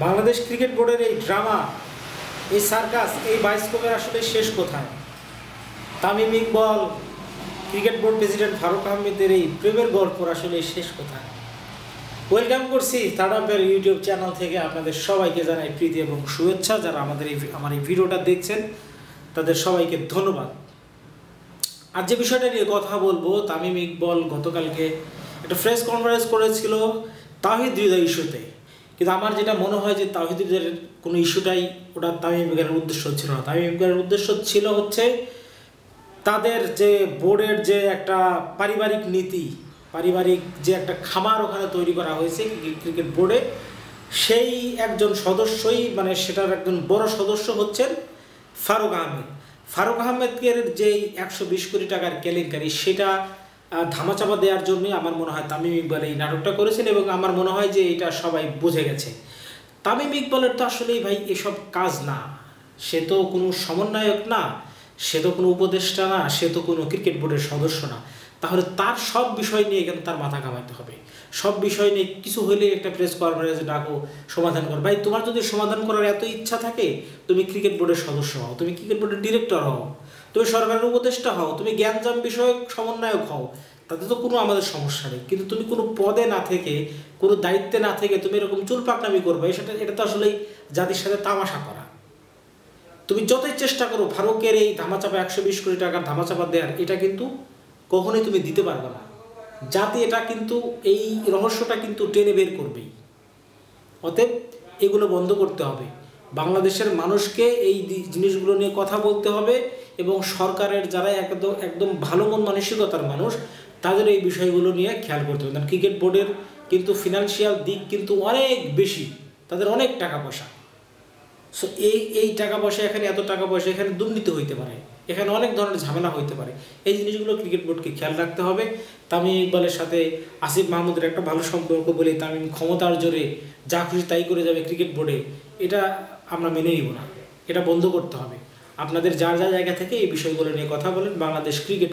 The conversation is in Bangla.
বাংলাদেশ ক্রিকেট বোর্ডের এই ড্রামা, এই সার্কাস, এই বায়োস্কোপের আসলে শেষ কোথায়? Tamim Iqbal, cricket board president Faruque আহমেদের এই প্রেমের গল্পর আসলে শেষ কোথায়? ওয়েলকাম করছি তাড়াপের ইউটিউব চ্যানেল থেকে আপনাদের সবাইকে জানাই প্রীতি এবং শুভেচ্ছা। যারা আমার এই ভিডিওটা দেখছেন তাদের সবাইকে ধন্যবাদ। আজ যে বিষয়টা নিয়ে কথা বলবো, তামিম ইকবল গতকালকে একটা প্রেস কনফারেন্স করেছিল তাওহিদ হৃদয় ইস্যুতে, কিন্তু আমার যেটা মনে হয় যে তাওহিদ হৃদয়ের কোনো ইস্যুটাই ওটা তামিম ইকবলের উদ্দেশ্য ছিল না। তামিম ইকবলের উদ্দেশ্য ছিল হচ্ছে তাদের যে বোর্ডের যে একটা পারিবারিক নীতি, পারিবারিক যে একটা খামার ওখানে তৈরি করা হয়েছে ক্রিকেট বোর্ডে, সেই একজন সদস্যই মানে সেটার একজন বড় সদস্য হচ্ছেন ফারুক আহমেদ। ফারুক আহমেদের যেই 120 কোটি টাকার কেলেঙ্কারি, সেটা ধামাচাপা দেওয়ার জন্যই আমার মনে হয় তামিম ইকবল এই নাটকটা করেছেন, এবং আমার মনে হয় যে এটা সবাই বুঝে গেছে। তামিম ইকবলের তো আসলেই ভাই এসব কাজ না, সে তো কোনো সমন্বয়ক না, সে তো কোনো উপদেষ্টা না, সে তো কোনো ক্রিকেট বোর্ডের সদস্য না। তাহলে তার সব বিষয় নিয়ে এখানে তার মাথা ঘামাইতে হবে। সব বিষয় নিয়ে কিছু হলে একটা প্রেস কনফারেন্স ডাকো, সমাধান করো। ভাই, তোমার যদি সমাধান করার এত ইচ্ছা থাকে, তুমি ক্রিকেট বোর্ডের সদস্য হও, তুমি ক্রিকেট বোর্ডের ডিরেক্টর হও, তুমি সরকারের উপদেষ্টা হও, তুমি জ্ঞানজাম বিষয়ক সমন্বয়ক হও, তাতে তো কোনো আমাদের সমস্যা নেই। কিন্তু তুমি কোনো পদে না থেকে, কোনো দায়িত্বে না থেকে তুমি এরকম চুলপাকনামি করবে, এটা তো আসলেই জাতির সাথে তামাশা করা। তুমি যতই চেষ্টা করো ফারুকের এই ধামাচাপা 120 কোটি টাকার ধামাচাপা দেওয়ার, এটা কিন্তু কখনোই তুমি দিতে পারবে না। জাতি এটা কিন্তু এই রহস্যটা কিন্তু টেনে বের করবেই। অতএব এগুলো বন্ধ করতে হবে। বাংলাদেশের মানুষকে এই জিনিসগুলো নিয়ে কথা বলতে হবে, এবং সরকারের যারা একদম ভালো মন মানসিকতার মানুষ, তাদের এই বিষয়গুলো নিয়ে খেয়াল করতে হবে। কারণ ক্রিকেট বোর্ডের কিন্তু ফিনান্সিয়াল দিক কিন্তু অনেক বেশি, তাদের অনেক টাকা পয়সা। সো এই টাকা পয়সা, এখানে এত টাকা পয়সা, এখানে দুর্নীতি হইতে পারে, এখানে অনেক ধরনের ঝামেলা হইতে পারে। এই জিনিসগুলো ক্রিকেট বোর্ডকে খেয়াল রাখতে হবে। তামিম ইকবালের সাথে আসিফ মাহমুদের একটা ভালো সম্পর্ক বলে তামিম ক্ষমতার জোরে যা খুশি তাই করে যাবে ক্রিকেট বোর্ডে, এটা আমরা মেনে নিব না। এটা বন্ধ করতে হবে। আপনাদের যার জায়গা থেকে এই বিষয়গুলো নিয়ে কথা বলেন। বাংলাদেশ ক্রিকেট